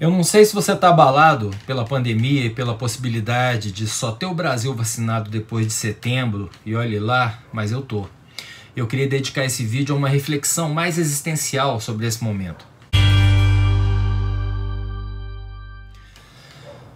Eu não sei se você está abalado pela pandemia e pela possibilidade de só ter o Brasil vacinado depois de setembro, e olhe lá, mas eu tô. Eu queria dedicar esse vídeo a uma reflexão mais existencial sobre esse momento.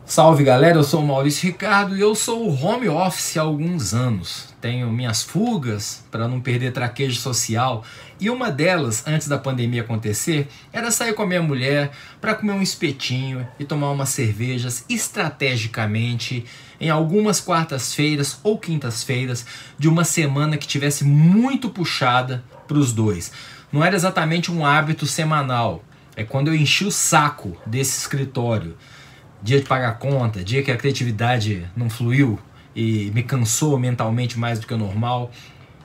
Salve galera, eu sou o Maurício Ricardo e eu sou o home office há alguns anos. Tenho minhas fugas para não perder traquejo social e uma delas, antes da pandemia acontecer, era sair com a minha mulher para comer um espetinho e tomar umas cervejas estrategicamente em algumas quartas-feiras ou quintas-feiras de uma semana que tivesse muito puxada para os dois. Não era exatamente um hábito semanal, é quando eu enchi o saco desse escritório. Dia de pagar conta, dia que a criatividade não fluiu e me cansou mentalmente mais do que o normal.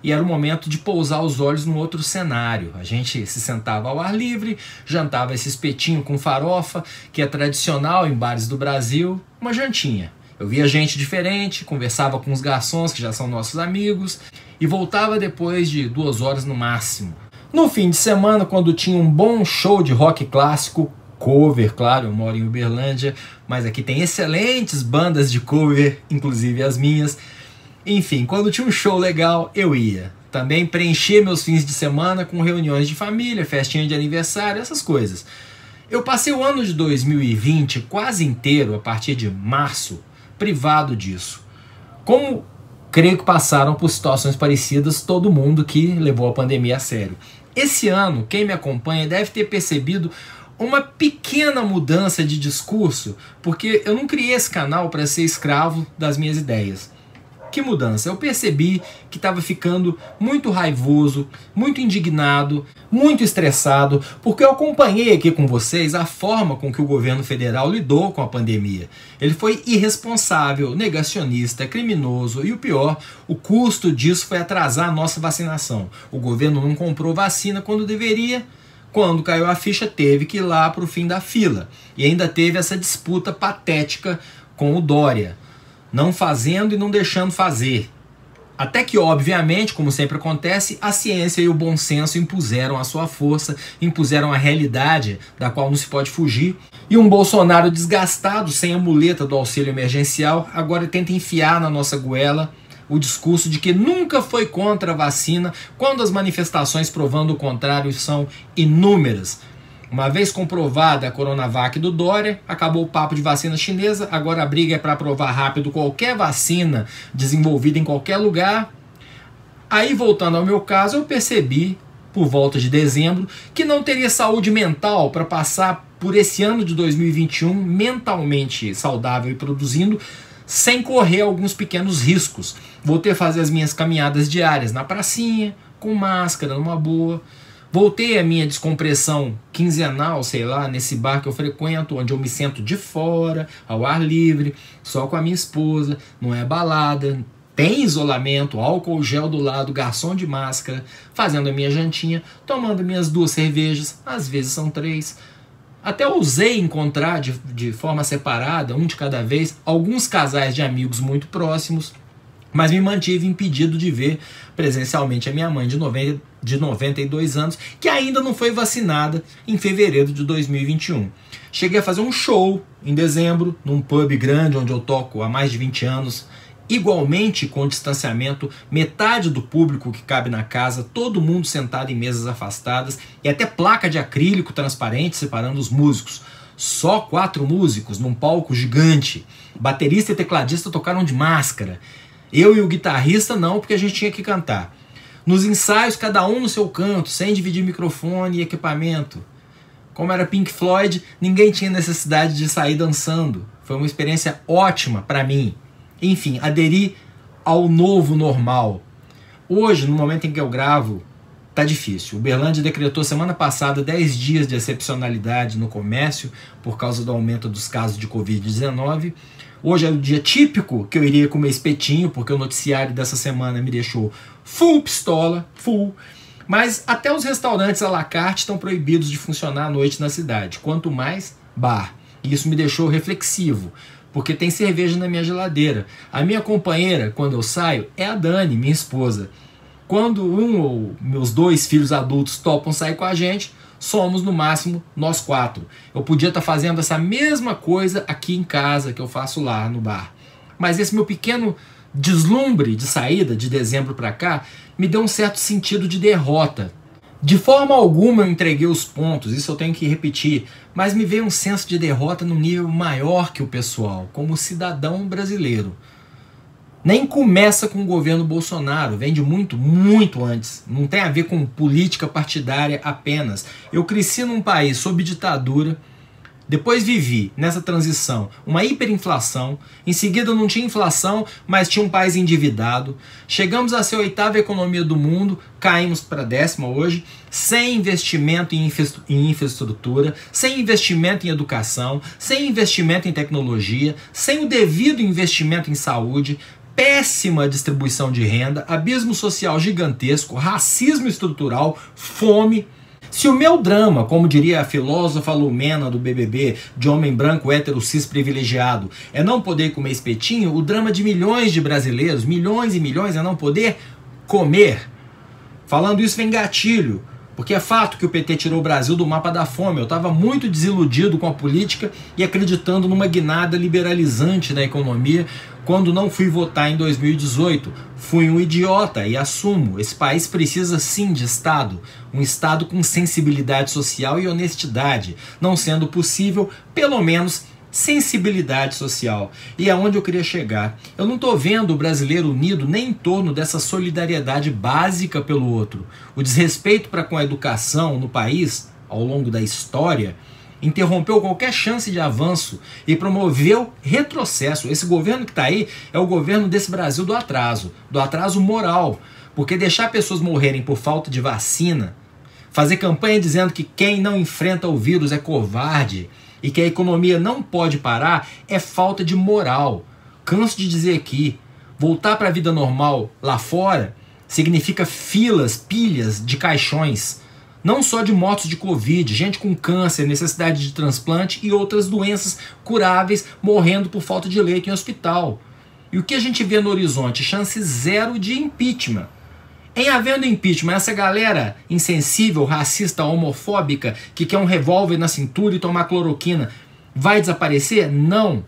E era o momento de pousar os olhos num outro cenário. A gente se sentava ao ar livre, jantava esse espetinho com farofa, que é tradicional em bares do Brasil, uma jantinha. Eu via gente diferente, conversava com os garçons que já são nossos amigos e voltava depois de 2 horas no máximo. No fim de semana, quando tinha um bom show de rock clássico, cover, claro, eu moro em Uberlândia, mas aqui tem excelentes bandas de cover, inclusive as minhas. Enfim, quando tinha um show legal, eu ia. Também preenchia meus fins de semana com reuniões de família, festinha de aniversário, essas coisas. Eu passei o ano de 2020 quase inteiro, a partir de março, privado disso. Como creio que passaram por situações parecidas todo mundo que levou a pandemia a sério. Esse ano, quem me acompanha deve ter percebido uma pequena mudança de discurso, porque eu não criei esse canal para ser escravo das minhas ideias. Que mudança? Eu percebi que estava ficando muito raivoso, muito indignado, muito estressado, porque eu acompanhei aqui com vocês a forma com que o governo federal lidou com a pandemia. Ele foi irresponsável, negacionista, criminoso e o pior, o custo disso foi atrasar a nossa vacinação. O governo não comprou vacina quando deveria. Quando caiu a ficha, teve que ir lá para o fim da fila. E ainda teve essa disputa patética com o Dória, não fazendo e não deixando fazer. Até que, obviamente, como sempre acontece, a ciência e o bom senso impuseram a sua força, impuseram a realidade da qual não se pode fugir. E um Bolsonaro desgastado, sem a muleta do auxílio emergencial, agora tenta enfiar na nossa goela o discurso de que nunca foi contra a vacina, quando as manifestações provando o contrário são inúmeras. Uma vez comprovada a Coronavac do Dória, acabou o papo de vacina chinesa, agora a briga é para aprovar rápido qualquer vacina desenvolvida em qualquer lugar. Aí, voltando ao meu caso, eu percebi, por volta de dezembro, que não teria saúde mental para passar por esse ano de 2021 mentalmente saudável e produzindo, sem correr alguns pequenos riscos. Voltei a fazer as minhas caminhadas diárias na pracinha, com máscara, numa boa. Voltei a minha descompressão quinzenal, sei lá, nesse bar que eu frequento, onde eu me sento de fora, ao ar livre, só com a minha esposa, não é balada, tem isolamento, álcool gel do lado, garçom de máscara, fazendo a minha jantinha, tomando minhas 2 cervejas, às vezes são 3. Até ousei encontrar de forma separada, um de cada vez, alguns casais de amigos muito próximos, mas me mantive impedido de ver presencialmente a minha mãe de 92 anos, que ainda não foi vacinada em fevereiro de 2021. Cheguei a fazer um show em dezembro, num pub grande onde eu toco há mais de 20 anos, igualmente com distanciamento, metade do público que cabe na casa, todo mundo sentado em mesas afastadas e até placa de acrílico transparente separando os músicos. Só 4 músicos num palco gigante. Baterista e tecladista tocaram de máscara. Eu e o guitarrista não, porque a gente tinha que cantar. Nos ensaios, cada um no seu canto, sem dividir microfone e equipamento. Como era Pink Floyd, ninguém tinha necessidade de sair dançando. Foi uma experiência ótima para mim. Enfim, aderi ao novo normal. Hoje, no momento em que eu gravo, tá difícil. Uberlândia decretou semana passada 10 dias de excepcionalidade no comércio por causa do aumento dos casos de Covid-19. Hoje é o dia típico que eu iria comer espetinho, porque o noticiário dessa semana me deixou full pistola, full. Mas até os restaurantes à la carte estão proibidos de funcionar à noite na cidade. Quanto mais, bar. E isso me deixou reflexivo, porque tem cerveja na minha geladeira. A minha companheira, quando eu saio, é a Dani, minha esposa. Quando um ou meus 2 filhos adultos topam sair com a gente, somos no máximo nós 4. Eu podia estar fazendo essa mesma coisa aqui em casa que eu faço lá no bar. Mas esse meu pequeno deslumbre de saída de dezembro para cá me deu um certo sentido de derrota. De forma alguma eu entreguei os pontos, isso eu tenho que repetir, mas me veio um senso de derrota num nível maior que o pessoal, como cidadão brasileiro. Nem começa com o governo Bolsonaro, vem de muito, muito antes. Não tem a ver com política partidária apenas. Eu cresci num país sob ditadura, depois vivi nessa transição uma hiperinflação, em seguida não tinha inflação, mas tinha um país endividado. Chegamos a ser a 8ª economia do mundo, caímos para a 10ª hoje, sem investimento em infraestrutura, sem investimento em educação, sem investimento em tecnologia, sem o devido investimento em saúde, péssima distribuição de renda, abismo social gigantesco, racismo estrutural, fome. Se o meu drama, como diria a filósofa Lumena do BBB, de homem branco hétero cis privilegiado, é não poder comer espetinho, o drama de milhões de brasileiros, milhões e milhões, é não poder comer. Falando isso vem gatilho, porque é fato que o PT tirou o Brasil do mapa da fome. Eu estava muito desiludido com a política e acreditando numa guinada liberalizante na economia quando não fui votar em 2018. Fui um idiota e assumo. Esse país precisa sim de Estado. Um Estado com sensibilidade social e honestidade. Não sendo possível, pelo menos sensibilidade social. E é onde eu queria chegar. Eu não estou vendo o brasileiro unido nem em torno dessa solidariedade básica pelo outro. O desrespeito para com a educação no país, ao longo da história, interrompeu qualquer chance de avanço e promoveu retrocesso. Esse governo que está aí é o governo desse Brasil do atraso moral. Porque deixar pessoas morrerem por falta de vacina, fazer campanha dizendo que quem não enfrenta o vírus é covarde, e que a economia não pode parar, é falta de moral. Canso de dizer aqui, voltar para a vida normal lá fora significa filas, pilhas de caixões, não só de mortos de Covid, gente com câncer, necessidade de transplante e outras doenças curáveis morrendo por falta de leito em hospital. E o que a gente vê no horizonte? Chance zero de impeachment. Em havendo impeachment, essa galera insensível, racista, homofóbica, que quer um revólver na cintura e tomar cloroquina, vai desaparecer? Não.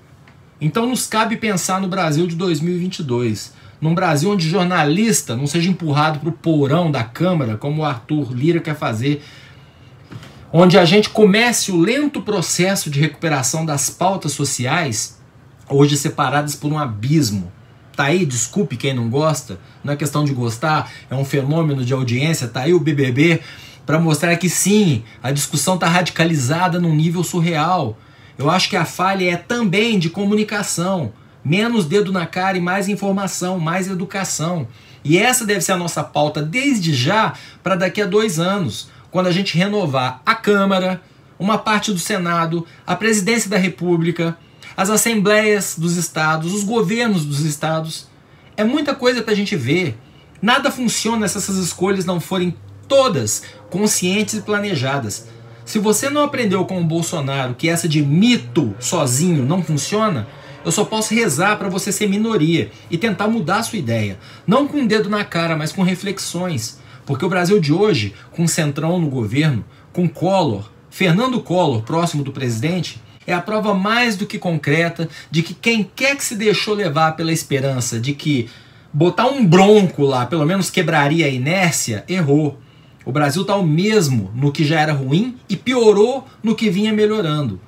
Então nos cabe pensar no Brasil de 2022. Num Brasil onde jornalista não seja empurrado para o porão da Câmara, como o Arthur Lira quer fazer. Onde a gente comece o lento processo de recuperação das pautas sociais, hoje separadas por um abismo. Tá aí, desculpe quem não gosta, não é questão de gostar, é um fenômeno de audiência, tá aí o BBB para mostrar que sim, a discussão tá radicalizada num nível surreal. Eu acho que a falha é também de comunicação, menos dedo na cara e mais informação, mais educação. E essa deve ser a nossa pauta desde já para daqui a 2 anos, quando a gente renovar a Câmara, uma parte do Senado, a Presidência da República, as assembleias dos estados, os governos dos estados. É muita coisa para a gente ver. Nada funciona se essas escolhas não forem todas conscientes e planejadas. Se você não aprendeu com o Bolsonaro que essa de mito sozinho não funciona, eu só posso rezar para você ser minoria e tentar mudar a sua ideia. Não com o dedo na cara, mas com reflexões. Porque o Brasil de hoje, com Centrão no governo, com Collor, Fernando Collor próximo do presidente, é a prova mais do que concreta de que quem quer que se deixou levar pela esperança de que botar um bronco lá pelo menos quebraria a inércia, errou. O Brasil está o mesmo no que já era ruim e piorou no que vinha melhorando.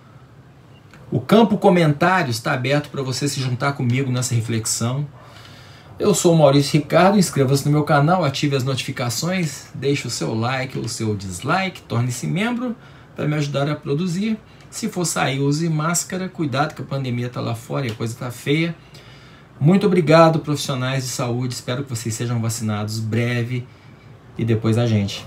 O campo comentários está aberto para você se juntar comigo nessa reflexão. Eu sou o Maurício Ricardo, inscreva-se no meu canal, ative as notificações, deixe o seu like ou o seu dislike, torne-se membro para me ajudar a produzir. Se for sair, use máscara, cuidado que a pandemia está lá fora e a coisa está feia. Muito obrigado, profissionais de saúde, espero que vocês sejam vacinados breve e depois a gente.